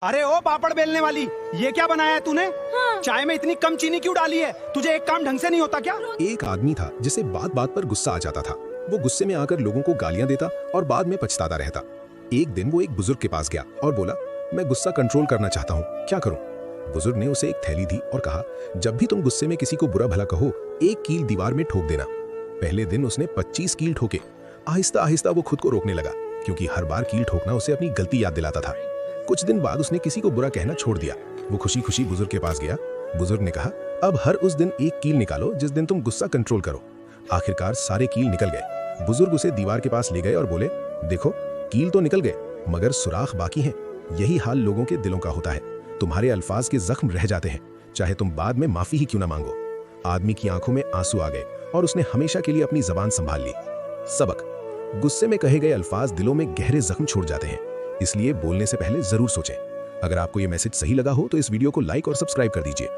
अरे ओ पापड़ बेलने वाली, ये क्या बनाया है तूने? हाँ। चाय में इतनी कम चीनी क्यों डाली है? तुझे एक काम ढंग से नहीं होता क्या? एक आदमी था जिसे बात बात पर गुस्सा आ जाता था। वो गुस्से में आकर लोगों को गालियां देता और बाद में पछताता रहता। एक दिन वो एक बुजुर्ग के पास गया और बोला, मैं गुस्सा कंट्रोल करना चाहता हूँ, क्या करूँ? बुजुर्ग ने उसे एक थैली दी और कहा, जब भी तुम गुस्से में किसी को बुरा भला कहो, एक कील दीवार में ठोक देना। पहले दिन उसने 25 कील ठोके। आहिस्ता आहिस्ता वो खुद को रोकने लगा, क्योंकि हर बार कील ठोकना उसे अपनी गलती याद दिलाता था। कुछ दिन बाद उसने किसी को बुरा कहना छोड़ दिया। वो खुशी खुशी बुजुर्ग के पास गया। बुजुर्ग ने कहा, अब हर उस दिन एक कील निकालो जिस दिन तुम गुस्सा कंट्रोल करो। आखिरकार सारे कील निकल गए। बुजुर्ग उसे दीवार के पास ले गए और बोले, देखो कील तो निकल गए, मगर सुराख बाकी हैं। यही हाल लोगों के दिलों का होता है। तुम्हारे अल्फाज के जख्म रह जाते हैं, चाहे तुम बाद में माफी ही क्यों ना मांगो। आदमी की आंखों में आंसू आ गए और उसने हमेशा के लिए अपनी जबान संभाल ली। सबक: गुस्से में कहे गए अल्फाज दिलों में गहरे जख्म छोड़ जाते हैं, इसलिए बोलने से पहले जरूर सोचें। अगर आपको ये मैसेज सही लगा हो तो इस वीडियो को लाइक और सब्सक्राइब कर दीजिए।